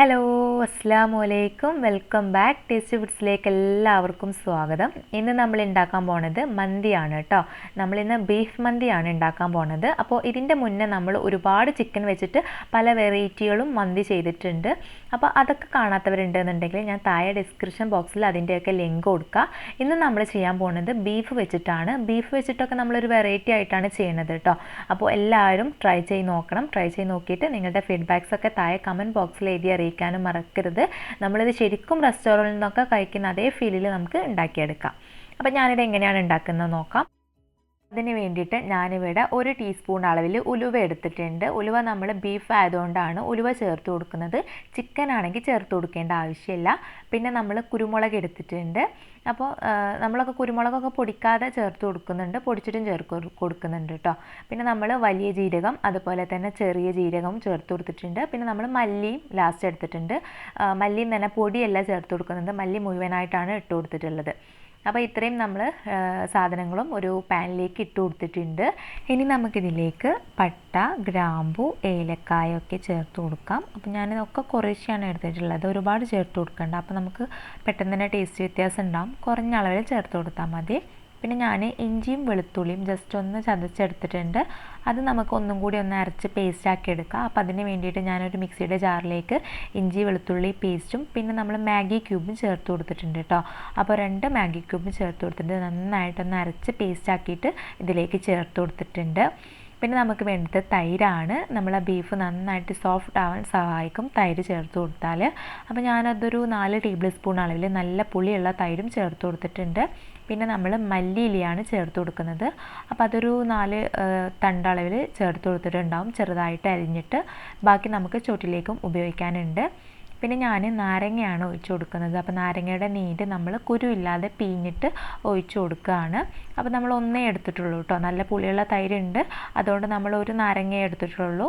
Hello അസ്സലാമു അലൈക്കും welcome back tasty ഫുഡ്സിലേക്ക് എല്ലാവർക്കും സ്വാഗതം. ഇന്ന് നമ്മൾ ഉണ്ടാക്കാൻ പോണത് മന്തിയാണ് കേട്ടോ. നമ്മളിന്ന് ബീഫ് മന്തിയാണ് ഉണ്ടാക്കാൻ പോണത്. അപ്പോൾ ഇതിൻ്റെ മുന്നേ നമ്മൾ ഒരുപാട് ചിക്കൻ വെച്ചിട്ട് പല വെറൈറ്റികളും മന്തി ചെയ്തിട്ടുണ്ട്. അപ്പോൾ അതൊക്കെ കാണാത്തവരുണ്ടെന്നുണ്ടെങ്കിൽ ഞാൻ താഴെ ഡിസ്ക്രിപ്ഷൻ ബോക്സിൽ അതിൻ്റെയൊക്കെ ലിങ്ക് കൊടുക്കുക. ഇന്ന് നമ്മൾ ചെയ്യാൻ പോകുന്നത് ബീഫ് വെച്ചിട്ടാണ്. ബീഫ് വെച്ചിട്ടൊക്കെ നമ്മളൊരു വെറൈറ്റി ആയിട്ടാണ് ചെയ്യുന്നത് കേട്ടോ. അപ്പോൾ എല്ലാവരും ട്രൈ ചെയ്ത് നോക്കണം. ട്രൈ ചെയ്ത് നോക്കിയിട്ട് നിങ്ങളുടെ ഫീഡ്ബാക്സ് ഒക്കെ താഴെ കമൻറ്റ് ബോക്സിൽ എഴുതി അറിയിക്കാനും മറക്കരുത്. നമ്മളിത് ശരിക്കും റെസ്റ്റോറൻറ്റിൽ നിന്നൊക്കെ കഴിക്കുന്ന അതേ ഫീലിൽ നമുക്ക് ഉണ്ടാക്കിയെടുക്കാം. അപ്പോൾ ഞാനിത് എങ്ങനെയാണ് ഉണ്ടാക്കുന്നത് നോക്കാം. അതിന് വേണ്ടിയിട്ട് ഞാനിവിടെ 1 ടീസ്പൂൺ അളവിൽ ഉലുവ എടുത്തിട്ടുണ്ട്. ഉലുവ നമ്മൾ ബീഫ് ആയതുകൊണ്ടാണ് ഉലുവ ചേർത്ത് കൊടുക്കുന്നത്. ചിക്കൻ ആണെങ്കിൽ ചേർത്ത് കൊടുക്കേണ്ട ആവശ്യമില്ല. പിന്നെ നമ്മൾ കുരുമുളക് എടുത്തിട്ടുണ്ട്. അപ്പോൾ നമ്മളൊക്കെ കുരുമുളകൊക്കെ പൊടിക്കാതെ ചേർത്ത് കൊടുക്കുന്നുണ്ട്, പൊടിച്ചിട്ടും കൊടുക്കുന്നുണ്ട് കേട്ടോ. പിന്നെ നമ്മൾ വലിയ ജീരകം അതുപോലെ തന്നെ ചെറിയ ജീരകവും ചേർത്ത് കൊടുത്തിട്ടുണ്ട്. പിന്നെ നമ്മൾ മല്ലിയും ലാസ്റ്റ് എടുത്തിട്ടുണ്ട്. മല്ലിയും തന്നെ പൊടിയല്ല ചേർത്ത് കൊടുക്കുന്നുണ്ട്, മല്ലി മുഴുവനായിട്ടാണ് ഇട്ട് കൊടുത്തിട്ടുള്ളത്. അപ്പോൾ ഇത്രയും നമ്മൾ സാധനങ്ങളും ഒരു പാനിലേക്ക് ഇട്ട് കൊടുത്തിട്ടുണ്ട്. ഇനി നമുക്കിതിലേക്ക് പട്ട, ഗ്രാമ്പു, ഏലക്കായ ഒക്കെ ചേർത്ത് കൊടുക്കാം. അപ്പോൾ ഞാനിതൊക്കെ കുറേശ്ശെയാണ് എടുത്തിട്ടുള്ളത്, ഒരുപാട് ചേർത്ത് കൊടുക്കണ്ട. അപ്പോൾ നമുക്ക് പെട്ടെന്ന് തന്നെ ടേസ്റ്റ് വ്യത്യാസം ഉണ്ടാകും. കുറഞ്ഞ അളവിൽ ചേർത്ത് കൊടുത്താൽ മതി. പിന്നെ ഞാൻ ഇഞ്ചിയും വെളുത്തുള്ളിയും ജസ്റ്റ് ഒന്ന് ചതച്ചെടുത്തിട്ടുണ്ട്. അത് നമുക്ക് ഒന്നും കൂടി ഒന്ന് അരച്ച് പേസ്റ്റ് ആക്കി എടുക്കാം. അപ്പോൾ അതിന് വേണ്ടിയിട്ട് ഞാനൊരു മിക്സിയുടെ ജാറിലേക്ക് ഇഞ്ചി വെളുത്തുള്ളി പേസ്റ്റും പിന്നെ നമ്മൾ മാഗി ക്യൂബും ചേർത്ത് കൊടുത്തിട്ടുണ്ട് കേട്ടോ. അപ്പോൾ 2 മാഗി ക്യൂബും ചേർത്ത് കൊടുത്തിട്ട് നന്നായിട്ടൊന്ന് അരച്ച് പേസ്റ്റ് ആക്കിയിട്ട് ഇതിലേക്ക് ചേർത്ത് കൊടുത്തിട്ടുണ്ട്. പിന്നെ നമുക്ക് വേണ്ടത് തൈരാണ്. നമ്മൾ ബീഫ് നന്നായിട്ട് സോഫ്റ്റ് ആവാൻ സഹായിക്കും തൈര് ചേർത്ത് കൊടുത്താൽ. അപ്പോൾ ഞാനതൊരു 4 ടേബിൾ സ്പൂൺ അളവിൽ നല്ല പുളിയുള്ള തൈരും ചേർത്ത് കൊടുത്തിട്ടുണ്ട്. പിന്നെ നമ്മൾ മല്ലിയിലയാണ് ചേർത്ത് കൊടുക്കുന്നത്. അപ്പോൾ അതൊരു 4 തണ്ട് അളവിൽ ചേർത്ത് കൊടുത്തിട്ടുണ്ടാവും, ചെറുതായിട്ട് അരിഞ്ഞിട്ട്. ബാക്കി നമുക്ക് ചോറ്റിലേക്കും ഉപയോഗിക്കാനുണ്ട്. പിന്നെ ഞാൻ നാരങ്ങയാണ് ഒഴിച്ചു കൊടുക്കുന്നത്. അപ്പോൾ നാരങ്ങയുടെ നീര് നമ്മൾ കുരുവില്ലാതെ പിഴിഞ്ഞിട്ട് ഒഴിച്ചു കൊടുക്കുകയാണ്. അപ്പോൾ നമ്മൾ ഒന്നേ എടുത്തിട്ടുള്ളൂ കേട്ടോ. നല്ല പുളിയുള്ള തൈരുണ്ട്, അതുകൊണ്ട് നമ്മൾ ഒരു നാരങ്ങ എടുത്തിട്ടുള്ളൂ.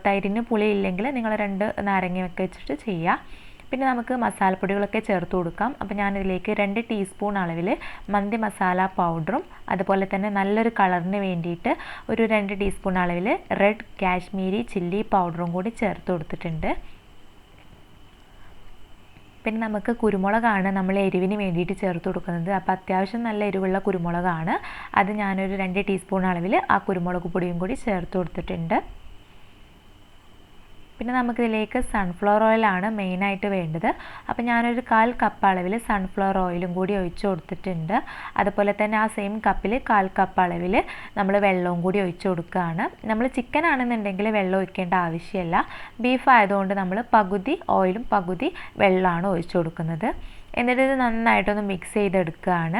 തൈരിന് പുളി ഇല്ലെങ്കിൽ നിങ്ങൾ 2 നാരങ്ങയൊക്കെ വെച്ചിട്ട് ചെയ്യുക. പിന്നെ നമുക്ക് മസാലപ്പൊടികളൊക്കെ ചേർത്ത് കൊടുക്കാം. അപ്പോൾ ഞാനിതിലേക്ക് 2 ടീസ്പൂൺ അളവിൽ മന്തി മസാല പൗഡറും അതുപോലെ തന്നെ നല്ലൊരു കളറിന് വേണ്ടിയിട്ട് ഒരു 2 ടീസ്പൂൺ അളവിൽ റെഡ് കാശ്മീരി ചില്ലി പൗഡറും കൂടി ചേർത്ത് കൊടുത്തിട്ടുണ്ട്. പിന്നെ നമുക്ക് കുരുമുളകാണ് നമ്മൾ എരിവിന് വേണ്ടിയിട്ട് ചേർത്ത് കൊടുക്കുന്നത്. അപ്പോൾ അത്യാവശ്യം നല്ല എരിവുള്ള കുരുമുളകാണ്. അത് ഞാനൊരു 2 ടീസ്പൂൺ അളവിൽ ആ കുരുമുളക് പൊടിയും കൂടി ചേർത്ത് കൊടുത്തിട്ടുണ്ട്. പിന്നെ നമുക്കിതിലേക്ക് സൺഫ്ലവർ ഓയിലാണ് മെയിനായിട്ട് വേണ്ടത്. അപ്പോൾ ഞാനൊരു 1/4 കപ്പ് അളവിൽ സൺഫ്ലവർ ഓയിലും കൂടി ഒഴിച്ച് കൊടുത്തിട്ടുണ്ട്. അതുപോലെ തന്നെ ആ സെയിം കപ്പിൽ 1/4 കപ്പ് അളവിൽ നമ്മൾ വെള്ളവും കൂടി ഒഴിച്ച് കൊടുക്കുകയാണ്. നമ്മൾ ചിക്കൻ ആണെന്നുണ്ടെങ്കിൽ വെള്ളം ഒഴിക്കേണ്ട ആവശ്യമില്ല. ബീഫ് ആയതുകൊണ്ട് നമ്മൾ പകുതി ഓയിലും പകുതി വെള്ളമാണ് ഒഴിച്ച് കൊടുക്കുന്നത്. എന്നിട്ട് ഇത് നന്നായിട്ടൊന്ന് മിക്സ് ചെയ്തെടുക്കുകയാണ്.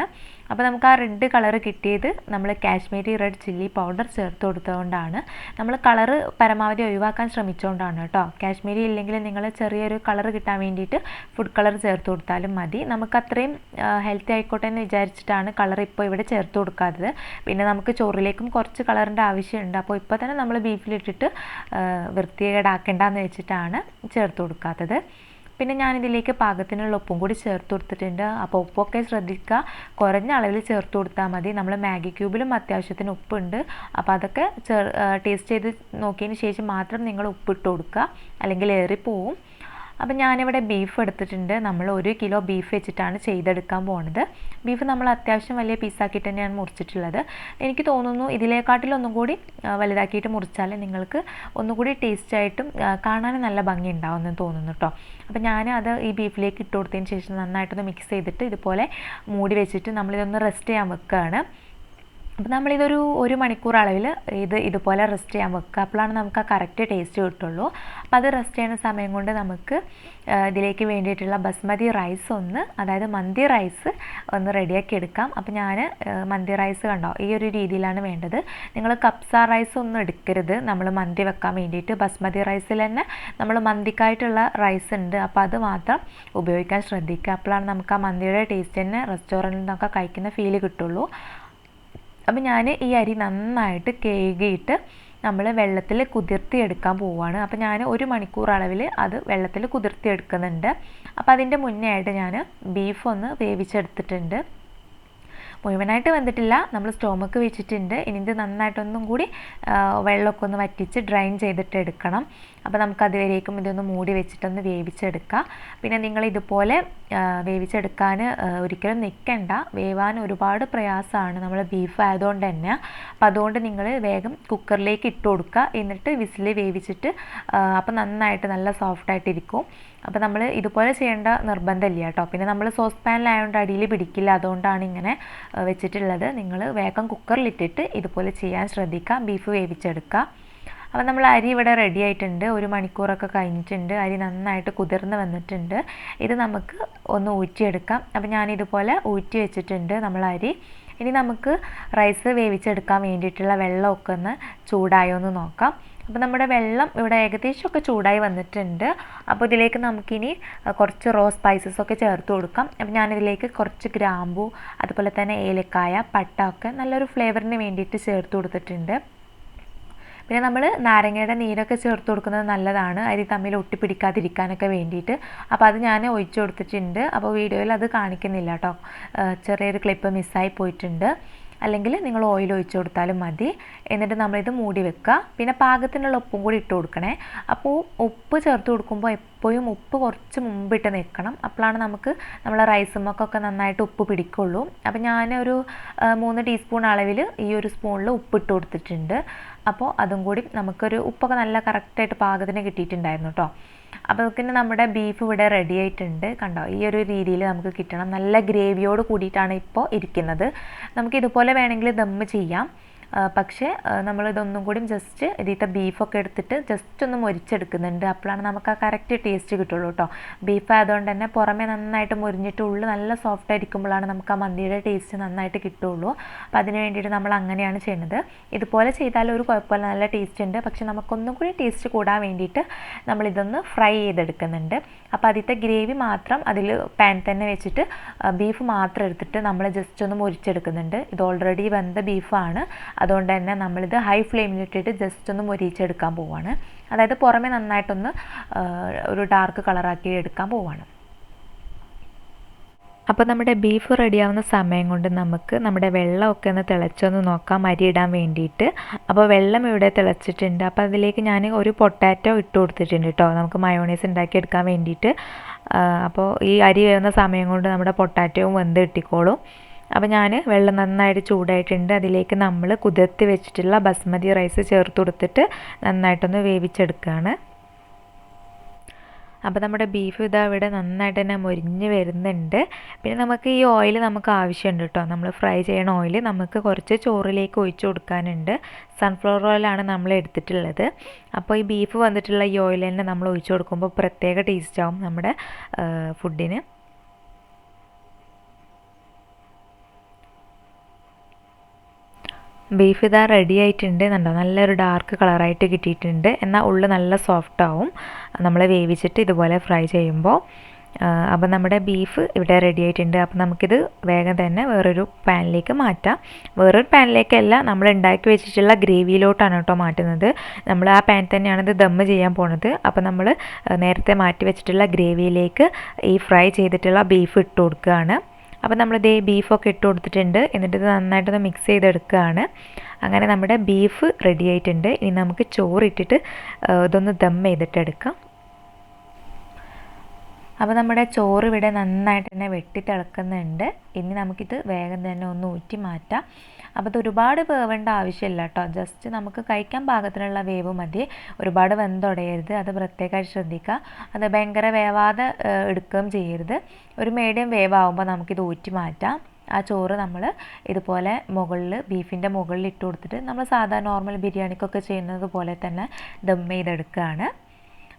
അപ്പോൾ നമുക്ക് ആ റെഡ് കളർ കിട്ടിയത് നമ്മൾ കാശ്മീരി റെഡ് ചില്ലി പൗഡർ ചേർത്ത് കൊടുത്തതുകൊണ്ടാണ്. നമ്മൾ കളറ് പരമാവധി ഒഴിവാക്കാൻ ശ്രമിച്ചുകൊണ്ടാണ് കേട്ടോ. കാശ്മീരി ഇല്ലെങ്കിൽ നിങ്ങൾ ചെറിയൊരു കളർ കിട്ടാൻ വേണ്ടിയിട്ട് ഫുഡ് കളർ ചേർത്ത് കൊടുത്താലും മതി. നമുക്ക് അത്രയും ഹെൽത്തി ആയിക്കോട്ടെ എന്ന് വിചാരിച്ചിട്ടാണ് കളർ ഇപ്പോൾ ഇവിടെ ചേർത്ത് കൊടുക്കാത്തത്. പിന്നെ നമുക്ക് ചോറിലേക്കും കുറച്ച് കളറിൻ്റെ ആവശ്യമുണ്ട്. അപ്പോൾ ഇപ്പോൾ തന്നെ നമ്മൾ ബീഫിലിട്ടിട്ട് വൃത്തികേടാക്കേണ്ടെന്ന് വെച്ചിട്ടാണ് ചേർത്ത് കൊടുക്കാത്തത്. പിന്നെ ഞാനിതിലേക്ക് പാകത്തിനുള്ള ഉപ്പും കൂടി ചേർത്ത് കൊടുത്തിട്ടുണ്ട്. അപ്പോൾ ഉപ്പൊക്കെ ശ്രദ്ധിക്കുക, കുറഞ്ഞ അളവിൽ ചേർത്ത് കൊടുത്താൽ മതി. നമ്മൾ മാഗി ക്യൂബിലും അത്യാവശ്യത്തിന് ഉപ്പുണ്ട്. അപ്പോൾ അതൊക്കെ ടേസ്റ്റ് ചെയ്ത് നോക്കിയതിന് ശേഷം മാത്രം നിങ്ങൾ ഉപ്പിട്ട് കൊടുക്കുക, അല്ലെങ്കിൽ ഏറിപ്പോവും. അപ്പം ഞാനിവിടെ ബീഫ് എടുത്തിട്ടുണ്ട്. നമ്മൾ 1 കിലോ ബീഫ് വെച്ചിട്ടാണ് ചെയ്തെടുക്കാൻ പോകുന്നത്. ബീഫ് നമ്മൾ അത്യാവശ്യം വലിയ പീസാക്കിയിട്ട് തന്നെയാണ് മുറിച്ചിട്ടുള്ളത്. എനിക്ക് തോന്നുന്നു ഇതിലേക്കാട്ടിലൊന്നും കൂടി വലുതാക്കിയിട്ട് മുറിച്ചാൽ നിങ്ങൾക്ക് ഒന്നുകൂടി ടേസ്റ്റായിട്ടും കാണാനും നല്ല ഭംഗി ഉണ്ടാവുമെന്ന് തോന്നുന്നു കേട്ടോ. അപ്പം ഞാൻ അത് ഈ ബീഫിലേക്ക് ഇട്ട് കൊടുത്തതിന് ശേഷം നന്നായിട്ടൊന്ന് മിക്സ് ചെയ്തിട്ട് ഇതുപോലെ മൂടി വെച്ചിട്ട് നമ്മളിതൊന്ന് റെസ്റ്റ് ചെയ്യാൻ വെക്കുകയാണ്. അപ്പോൾ നമ്മളിതൊരു 1 മണിക്കൂർ അളവിൽ ഇതുപോലെ റെസ്റ്റ് ചെയ്യാൻ വെക്കുക. അപ്പോഴാണ് നമുക്ക് ആ കറക്റ്റ് ടേസ്റ്റ് കിട്ടുള്ളൂ. അപ്പോൾ അത് റെസ്റ്റ് ചെയ്യുന്ന സമയം കൊണ്ട് നമുക്ക് ഇതിലേക്ക് വേണ്ടിയിട്ടുള്ള ബസ്മതി റൈസ് അതായത് മന്തി റൈസ് ഒന്ന് റെഡിയാക്കി എടുക്കാം. അപ്പോൾ ഞാൻ മന്തി റൈസ് കണ്ടോ ഈ ഒരു രീതിയിലാണ് വേണ്ടത്. നിങ്ങൾ കപ്സ റൈസ് ഒന്നും എടുക്കരുത് നമ്മൾ മന്തി വെക്കാൻ വേണ്ടിയിട്ട്. ബസ്മതി റൈസിൽ തന്നെ നമ്മൾ മന്തിക്കായിട്ടുള്ള റൈസ് ഉണ്ട്, അപ്പോൾ അത് മാത്രം ഉപയോഗിക്കാൻ ശ്രദ്ധിക്കുക. അപ്പോഴാണ് നമുക്ക് ആ മന്തിയുടെ ടേസ്റ്റ് തന്നെ റെസ്റ്റോറൻറ്റിൽ നിന്നൊക്കെ കഴിക്കുന്ന ഫീല് കിട്ടുള്ളൂ. അപ്പോൾ ഞാൻ ഈ അരി നന്നായിട്ട് കഴുകിയിട്ട് നമ്മൾ വെള്ളത്തിൽ കുതിർത്തിയെടുക്കാൻ പോവുകയാണ്. അപ്പോൾ ഞാൻ 1 മണിക്കൂർ അളവിൽ അത് വെള്ളത്തിൽ കുതിർത്തിയെടുക്കുന്നുണ്ട്. അപ്പോൾ അതിൻ്റെ മുന്നേ ആയിട്ട് ഞാൻ ബീഫ് ഒന്ന് വേവിച്ചെടുത്തിട്ടുണ്ട്. മുഴുവനായിട്ട് വെന്തിട്ടില്ല, നമ്മൾ സ്റ്റോമക്ക് വെച്ചിട്ടുണ്ട്. ഇനി ഇത് നന്നായിട്ടൊന്നും കൂടി വെള്ളമൊക്കെ ഒന്ന് വറ്റിച്ച് ഡ്രൈൻ ചെയ്തിട്ട് എടുക്കണം. അപ്പോൾ നമുക്ക് അതുവരേക്കും ഇതൊന്ന് മൂടി വെച്ചിട്ടൊന്ന് വേവിച്ചെടുക്കാം. പിന്നെ നിങ്ങൾ ഇതുപോലെ വേവിച്ചെടുക്കാൻ ഒരിക്കലും നിൽക്കണ്ട, വേവാൻ ഒരുപാട് പ്രയാസമാണ് നമ്മൾ ബീഫ് ആയതുകൊണ്ട് തന്നെ. അപ്പം അതുകൊണ്ട് നിങ്ങൾ വേഗം കുക്കറിലേക്ക് ഇട്ട് കൊടുക്കുക, എന്നിട്ട് വിസിൽ വേവിച്ചിട്ട് അപ്പം നന്നായിട്ട് നല്ല സോഫ്റ്റായിട്ടിരിക്കും. അപ്പോൾ നമ്മൾ ഇതുപോലെ ചെയ്യേണ്ട നിർബന്ധമില്ല കേട്ടോ. പിന്നെ നമ്മൾ സോസ് പാനിലായതുകൊണ്ട് അടിയിൽ പിടിക്കില്ല, അതുകൊണ്ടാണ് ഇങ്ങനെ വെച്ചിട്ടുള്ളത്. നിങ്ങൾ വേഗം കുക്കറിലിട്ടിട്ട് ഇതുപോലെ ചെയ്യാൻ ശ്രദ്ധിക്കുക, ബീഫ് വേവിച്ചെടുക്കുക. അപ്പോൾ നമ്മൾ അരി ഇവിടെ റെഡി ആയിട്ടുണ്ട്, 1 മണിക്കൂറൊക്കെ കഴിഞ്ഞിട്ടുണ്ട്. അരി നന്നായിട്ട് കുതിർന്ന് വന്നിട്ടുണ്ട്. ഇത് നമുക്ക് ഒന്ന് ഊറ്റിയെടുക്കാം. അപ്പോൾ ഞാനിതുപോലെ ഊറ്റി വെച്ചിട്ടുണ്ട് നമ്മൾ അരി. ഇനി നമുക്ക് റൈസ് വേവിച്ചെടുക്കാൻ വേണ്ടിയിട്ടുള്ള വെള്ളമൊക്കെ ഒന്ന് ചൂടായോ എന്ന് നോക്കാം. അപ്പോൾ നമ്മുടെ വെള്ളം ഇവിടെ ഏകദേശമൊക്കെ ചൂടായി വന്നിട്ടുണ്ട്. അപ്പോൾ ഇതിലേക്ക് നമുക്കിനി കുറച്ച് റോ സ്പൈസസ് ഒക്കെ ചേർത്ത് കൊടുക്കാം. അപ്പോൾ ഞാനിതിലേക്ക് കുറച്ച് ഗ്രാമ്പൂ, അതുപോലെ തന്നെ ഏലക്കായ, പട്ട ഒക്കെ നല്ലൊരു ഫ്ലേവറിന് വേണ്ടിയിട്ട് ചേർത്ത് കൊടുത്തിട്ടുണ്ട്. പിന്നെ നമ്മൾ നാരങ്ങയുടെ നീരൊക്കെ ചേർത്ത് കൊടുക്കുന്നത് നല്ലതാണ്, അരി തമ്മിൽ ഒട്ടിപ്പിടിക്കാതിരിക്കാനൊക്കെ വേണ്ടിയിട്ട്. അപ്പോൾ അത് ഞാൻ ഒഴിച്ചു കൊടുത്തിട്ടുണ്ട്. അപ്പോൾ വീഡിയോയിൽ അത് കാണിക്കുന്നില്ല കേട്ടോ, ചെറിയൊരു ക്ലിപ്പ് മിസ്സായി പോയിട്ടുണ്ട്. അല്ലെങ്കിൽ നിങ്ങൾ ഓയിൽ ഒഴിച്ചു കൊടുത്താലും മതി. എന്നിട്ട് നമ്മളിത് മൂടി വെക്കുക. പിന്നെ പാകത്തിനുള്ള ഉപ്പും കൂടി ഇട്ട് കൊടുക്കണേ. അപ്പോൾ ഉപ്പ് ചേർത്ത് കൊടുക്കുമ്പോൾ എപ്പോഴും ഉപ്പ് കുറച്ച് മുമ്പിട്ട് നിൽക്കണം, അപ്പോഴാണ് നമുക്ക് നമ്മളെ റൈസുമൊക്കെ നന്നായിട്ട് ഉപ്പ് പിടിക്കുള്ളൂ. അപ്പോൾ ഞാനൊരു 3 ടീസ്പൂൺ അളവിൽ ഈ ഒരു സ്പൂണിൽ ഉപ്പ് ഇട്ട് കൊടുത്തിട്ടുണ്ട്. അപ്പോൾ അതും കൂടി നമുക്കൊരു ഉപ്പൊക്കെ നല്ല കറക്റ്റായിട്ട് പാകത്തിന് കിട്ടിയിട്ടുണ്ടായിരുന്നു കേട്ടോ. അപ്പോൾ പിന്നെ നമ്മുടെ ബീഫ് ഇവിടെ റെഡി ആയിട്ടുണ്ട്. കണ്ടോ, ഈ ഒരു രീതിയിൽ നമുക്ക് കിട്ടണം. നല്ല ഗ്രേവിയോട് കൂടിയിട്ടാണ് ഇപ്പോൾ ഇരിക്കുന്നത്. നമുക്കിതുപോലെ വേണമെങ്കിൽ ദമ്മ് ചെയ്യാം. പക്ഷേ നമ്മളിതൊന്നും കൂടി ജസ്റ്റ് ഇതിലത്തെ ബീഫൊക്കെ എടുത്തിട്ട് ജസ്റ്റ് ഒന്ന് മൊരിച്ചെടുക്കുന്നുണ്ട്. അപ്പോഴാണ് നമുക്ക് ആ കറക്റ്റ് ടേസ്റ്റ് കിട്ടുള്ളൂ കേട്ടോ. ബീഫ് ആയതുകൊണ്ട് തന്നെ പുറമേ നന്നായിട്ട് മൊരിഞ്ഞിട്ട് ഉള്ളിൽ നല്ല സോഫ്റ്റ് ആയിരിക്കുമ്പോഴാണ് നമുക്ക് ആ മന്തിയുടെ ടേസ്റ്റ് നന്നായിട്ട് കിട്ടുള്ളൂ. അപ്പോൾ അതിന് വേണ്ടിയിട്ട് നമ്മൾ അങ്ങനെയാണ് ചെയ്യുന്നത്. ഇതുപോലെ ചെയ്താൽ ഒരു കുഴപ്പമില്ല, നല്ല ടേസ്റ്റ് ഉണ്ട്. പക്ഷെ നമുക്കൊന്നും കൂടി ടേസ്റ്റ് കൂടാൻ വേണ്ടിയിട്ട് നമ്മളിതൊന്ന് ഫ്രൈ ചെയ്തെടുക്കുന്നുണ്ട്. അപ്പോൾ അതിലത്തെ ഗ്രേവി മാത്രം അതിൽ പാൻ തന്നെ വെച്ചിട്ട് ബീഫ് മാത്രം എടുത്തിട്ട് നമ്മൾ ജസ്റ്റ് ഒന്ന് മൊരിച്ചെടുക്കുന്നുണ്ട്. ഇത് ഓൾറെഡി വെന്ത ബീഫാണ്, അതുകൊണ്ട് തന്നെ നമ്മളിത് ഹൈ ഫ്ലെയിമിലിട്ടിട്ട് ജസ്റ്റ് ഒന്ന് മൊരിച്ചെടുക്കാൻ പോവുകയാണ്. അതായത് പുറമെ നന്നായിട്ടൊന്ന് ഒരു ഡാർക്ക് കളറാക്കി എടുക്കാൻ പോവുകയാണ്. അപ്പോൾ നമ്മുടെ ബീഫ് റെഡിയാവുന്ന സമയം കൊണ്ട് നമുക്ക് നമ്മുടെ വെള്ളമൊക്കെ ഒന്ന് തിളച്ചൊന്ന് നോക്കാം, അരി ഇടാൻ വേണ്ടിയിട്ട്. അപ്പോൾ വെള്ളം ഇവിടെ തിളച്ചിട്ടുണ്ട്. അപ്പോൾ അതിലേക്ക് ഞാൻ ഒരു പൊട്ടാറ്റോ ഇട്ട് കൊടുത്തിട്ടുണ്ട് കേട്ടോ, നമുക്ക് മയോണൈസ് ഉണ്ടാക്കിയെടുക്കാൻ വേണ്ടിയിട്ട്. അപ്പോൾ ഈ അരി വേവുന്ന സമയം കൊണ്ട് നമ്മുടെ പൊട്ടാറ്റോയും വെന്ത് കിട്ടിക്കോളും. അപ്പോൾ ഞാൻ വെള്ളം നന്നായിട്ട് ചൂടായിട്ടുണ്ട്, അതിലേക്ക് നമ്മൾ കുതിർത്തി വെച്ചിട്ടുള്ള ബസ്മതി റൈസ് ചേർത്ത് കൊടുത്തിട്ട് നന്നായിട്ടൊന്ന് വേവിച്ചെടുക്കുകയാണ്. അപ്പോൾ നമ്മുടെ ബീഫ് ഇതാ ഇവിടെ നന്നായിട്ട് തന്നെ മൊരിഞ്ഞ് വരുന്നുണ്ട്. പിന്നെ നമുക്ക് ഈ ഓയിൽ നമുക്ക് ആവശ്യമുണ്ട് കേട്ടോ, നമ്മൾ ഫ്രൈ ചെയ്യണ ഓയിൽ നമുക്ക് കുറച്ച് ചോറിലേക്ക് ഒഴിച്ചു കൊടുക്കാനുണ്ട്. സൺഫ്ലവർ ഓയിലാണ് നമ്മൾ എടുത്തിട്ടുള്ളത്. അപ്പോൾ ഈ ബീഫ് വന്നിട്ടുള്ള ഈ ഓയിൽ തന്നെ നമ്മൾ ഒഴിച്ചു കൊടുക്കുമ്പോൾ പ്രത്യേക ടേസ്റ്റ് ആവും നമ്മുടെ ഫുഡിന്. ബീഫ് ഇതാ റെഡി ആയിട്ടുണ്ട്, കണ്ടോ, നല്ലൊരു ഡാർക്ക് കളറായിട്ട് കിട്ടിയിട്ടുണ്ട്. എന്നാൽ ഉള്ളിൽ നല്ല സോഫ്റ്റ് ആവും നമ്മൾ വേവിച്ചിട്ട് ഇതുപോലെ ഫ്രൈ ചെയ്യുമ്പോൾ. അപ്പോൾ നമ്മുടെ ബീഫ് ഇവിടെ റെഡി ആയിട്ടുണ്ട്. അപ്പോൾ നമുക്കിത് വേഗം തന്നെ വേറൊരു പാനിലേക്ക് മാറ്റാം. വേറൊരു പാനിലേക്കല്ല, നമ്മൾ ഉണ്ടാക്കി വെച്ചിട്ടുള്ള ഗ്രേവിയിലോട്ടാണ് കേട്ടോ മാറ്റുന്നത്. നമ്മൾ ആ പാൻ തന്നെയാണ് ഇത് ദമ്മ് ചെയ്യാൻ പോണത്. അപ്പോൾ നമ്മൾ നേരത്തെ മാറ്റി വെച്ചിട്ടുള്ള ഗ്രേവിയിലേക്ക് ഈ ഫ്രൈ ചെയ്തിട്ടുള്ള ബീഫ് ഇട്ട് കൊടുക്കുകയാണ്. അപ്പോൾ നമ്മളിതേ ബീഫൊക്കെ ഇട്ട് കൊടുത്തിട്ടുണ്ട്. എന്നിട്ട് ഇത് നന്നായിട്ടൊന്ന് മിക്സ് ചെയ്തെടുക്കുകയാണ്. അങ്ങനെ നമ്മുടെ ബീഫ് റെഡി ആയിട്ടുണ്ട്. ഇനി നമുക്ക് ചോറിട്ടിട്ട് ഇതൊന്ന് ദം ചെയ്തിട്ടെടുക്കാം. അപ്പോൾ നമ്മുടെ ചോറ് ഇവിടെ നന്നായിട്ട് തന്നെ വെട്ടി തിളക്കുന്നുണ്ട്. ഇനി നമുക്കിത് വേഗം തന്നെ ഒന്ന് ഊറ്റി മാറ്റാം. അപ്പോൾ ഇത് ഒരുപാട് വേവേണ്ട ആവശ്യമില്ല കേട്ടോ, ജസ്റ്റ് നമുക്ക് കഴിക്കാൻ പാകത്തിനുള്ള വേവ് മതി. ഒരുപാട് വെന്തുടയരുത്, അത് പ്രത്യേകമായിട്ട് ശ്രദ്ധിക്കുക. അത് ഭയങ്കര വേവാതെ എടുക്കുകയും ചെയ്യരുത്. ഒരു മീഡിയം വേവാകുമ്പോൾ നമുക്കിത് ഊറ്റി മാറ്റാം. ആ ചോറ് നമ്മൾ ഇതുപോലെ മുകളിൽ ബീഫിൻ്റെ മുകളിൽ ഇട്ട് കൊടുത്തിട്ട് നമ്മൾ സാധാരണ നോർമൽ ബിരിയാണിക്കൊക്കെ ചെയ്യുന്നത് പോലെ തന്നെ ദം ചെയ്തെടുക്കുകയാണ്.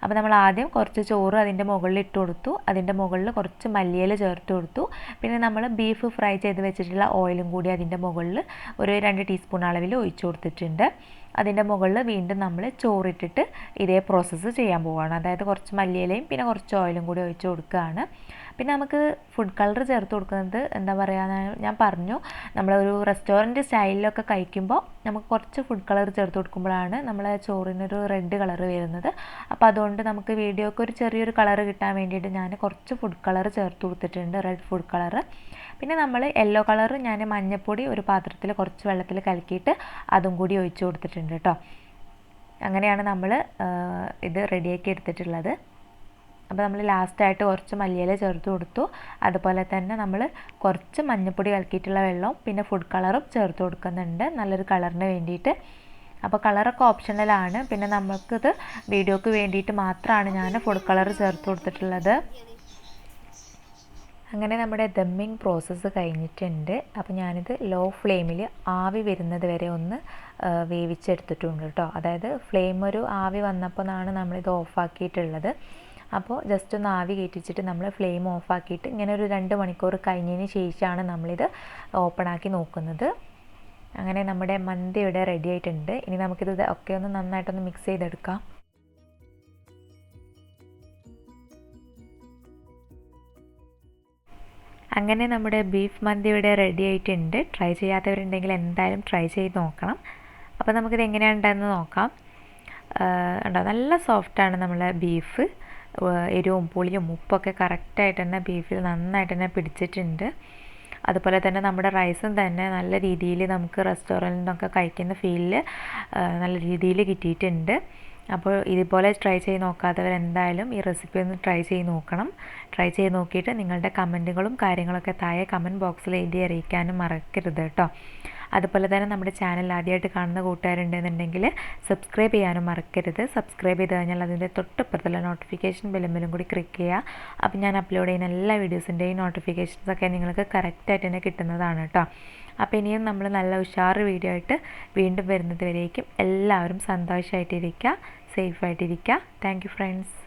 അപ്പോൾ നമ്മൾ ആദ്യം കുറച്ച് ചോറ് അതിൻ്റെ മുകളിൽ ഇട്ട് കൊടുത്തു, അതിൻ്റെ മുകളിൽ കുറച്ച് മല്ലിയില ചേർത്ത് കൊടുത്തു. പിന്നെ നമ്മൾ ബീഫ് ഫ്രൈ ചെയ്ത് വെച്ചിട്ടുള്ള ഓയിലും കൂടി അതിൻ്റെ മുകളിൽ ഒരു 2 ടീസ്പൂൺ അളവിൽ ഒഴിച്ചു കൊടുത്തിട്ടുണ്ട്. അതിൻ്റെ മുകളിൽ വീണ്ടും നമ്മൾ ചോറിട്ടിട്ട് ഇതേ പ്രോസസ്സ് ചെയ്യാൻ പോവുകയാണ്. അതായത് കുറച്ച് മല്ലിയിലയും പിന്നെ കുറച്ച് ഓയിലും കൂടി ഒഴിച്ചു കൊടുക്കുകയാണ്. പിന്നെ നമുക്ക് ഫുഡ് കളർ ചേർത്ത് കൊടുക്കുന്നത് എന്താ പറയുക, ഞാൻ പറഞ്ഞു, നമ്മളൊരു റെസ്റ്റോറൻറ്റ് സ്റ്റൈലിലൊക്കെ കഴിക്കുമ്പോൾ നമുക്ക് കുറച്ച് ഫുഡ് കളർ ചേർത്ത് കൊടുക്കുമ്പോഴാണ് നമ്മളെ ചോറിനൊരു റെഡ് കളർ വരുന്നത്. അപ്പോൾ അതുകൊണ്ട് നമുക്ക് വീഡിയോക്ക് ഒരു ചെറിയൊരു കളർ കിട്ടാൻ വേണ്ടിയിട്ട് ഞാൻ കുറച്ച് ഫുഡ് കളർ ചേർത്ത് കൊടുത്തിട്ടുണ്ട്, റെഡ് ഫുഡ് കളർ. പിന്നെ നമ്മൾ യെല്ലോ കളർ ഞാൻ മഞ്ഞൾപ്പൊടി ഒരു പാത്രത്തിൽ കുറച്ച് വെള്ളത്തിൽ കലക്കിയിട്ട് അതും കൂടി ഒഴിച്ച് കൊടുത്തിട്ടുണ്ട് കേട്ടോ. അങ്ങനെയാണ് നമ്മൾ ഇത് റെഡിയാക്കി എടുത്തിട്ടുള്ളത്. അപ്പോൾ നമ്മൾ ലാസ്റ്റായിട്ട് കുറച്ച് മല്ലിയില ചേർത്ത് കൊടുത്തു. അതുപോലെ തന്നെ നമ്മൾ കുറച്ച് മഞ്ഞൾപ്പൊടി കലക്കിയിട്ടുള്ള വെള്ളവും പിന്നെ ഫുഡ് കളറും ചേർത്ത് കൊടുക്കുന്നുണ്ട് നല്ലൊരു കളറിന് വേണ്ടിയിട്ട്. അപ്പോൾ കളറൊക്കെ ഓപ്ഷണലാണ്. പിന്നെ നമുക്കിത് വീഡിയോക്ക് വേണ്ടിയിട്ട് മാത്രമാണ് ഞാൻ ഫുഡ് കളർ ചേർത്ത് കൊടുത്തിട്ടുള്ളത്. അങ്ങനെ നമ്മുടെ ദമ്മിങ് പ്രോസസ്സ് കഴിഞ്ഞിട്ടുണ്ട്. അപ്പോൾ ഞാനിത് ലോ ഫ്ലെയിമിൽ ആവി വരുന്നത് വരെ ഒന്ന് വേവിച്ചെടുത്തിട്ടുണ്ട് കേട്ടോ. അതായത് ഫ്ലെയിം ഒരു ആവി വന്നപ്പോഴാണ് നമ്മളിത് ഓഫാക്കിയിട്ടുള്ളത്. അപ്പോൾ ജസ്റ്റ് ഒന്ന് ആവി കയറ്റിച്ചിട്ട് നമ്മൾ ഫ്ലെയിം ഓഫാക്കിയിട്ട് ഇങ്ങനെ ഒരു 2 മണിക്കൂർ കഴിഞ്ഞതിന് ശേഷമാണ് നമ്മളിത് ഓപ്പണാക്കി നോക്കുന്നത്. അങ്ങനെ നമ്മുടെ മന്തി ഇവിടെ റെഡി ആയിട്ടുണ്ട്. ഇനി നമുക്കിത് ഒക്കെ ഒന്ന് നന്നായിട്ടൊന്ന് മിക്സ് ചെയ്തെടുക്കാം. അങ്ങനെ നമ്മുടെ ബീഫ് മന്തി ഇവിടെ റെഡി ആയിട്ടുണ്ട്. ട്രൈ ചെയ്യാത്തവരുണ്ടെങ്കിൽ എന്തായാലും ട്രൈ ചെയ്ത് നോക്കണം. അപ്പോൾ നമുക്കിത് എങ്ങനെയുണ്ടെന്ന് നോക്കാം. ഉണ്ടോ, നല്ല സോഫ്റ്റാണ് നമ്മളെ ബീഫ്. എരിവും പുളിയും ഉപ്പൊക്കെ കറക്റ്റായിട്ട് തന്നെ ബീഫിൽ നന്നായിട്ട് തന്നെ പിടിച്ചിട്ടുണ്ട്. അതുപോലെ തന്നെ നമ്മുടെ റൈസും തന്നെ നല്ല രീതിയിൽ നമുക്ക് റെസ്റ്റോറൻറ്റിൽ നിന്നൊക്കെ കഴിക്കുന്ന ഫീലിൽ നല്ല രീതിയിൽ കിട്ടിയിട്ടുണ്ട്. അപ്പോൾ ഇതുപോലെ ട്രൈ ചെയ്ത് നോക്കാത്തവരെന്തായാലും ഈ റെസിപ്പി ഒന്ന് ട്രൈ ചെയ്ത് നോക്കണം. ട്രൈ ചെയ്ത് നോക്കിയിട്ട് നിങ്ങളുടെ കമൻറ്റുകളും കാര്യങ്ങളൊക്കെ താഴെ കമൻറ്റ് ബോക്സിൽ എഴുതി അറിയിക്കാനും മറക്കരുത് കേട്ടോ. അതുപോലെ തന്നെ നമ്മുടെ ചാനൽ ആദ്യമായിട്ട് കാണുന്ന കൂട്ടുകാരുണ്ടെന്നുണ്ടെങ്കിൽ സബ്സ്ക്രൈബ് ചെയ്യാനും മറക്കരുത്. സബ്സ്ക്രൈബ് ചെയ്ത് കഴിഞ്ഞാൽ അതിൻ്റെ തൊട്ടപ്പുറത്തുള്ള നോട്ടിഫിക്കേഷൻ ബെല്ലും കൂടി ക്ലിക്ക് ചെയ്യുക. അപ്പോൾ ഞാൻ അപ്ലോഡ് ചെയ്യുന്ന എല്ലാ വീഡിയോസിൻ്റെയും നോട്ടിഫിക്കേഷൻസൊക്കെ നിങ്ങൾക്ക് കറക്റ്റായിട്ട് തന്നെ കിട്ടുന്നതാണ് കേട്ടോ. അപ്പോൾ ഇനിയും നമ്മൾ നല്ല ഉഷാറ് വീഡിയോ ആയിട്ട് വീണ്ടും വരുന്നത് വരേക്കും എല്ലാവരും സന്തോഷമായിട്ടിരിക്കുക, സേഫായിട്ടിരിക്കുക. Thank you friends.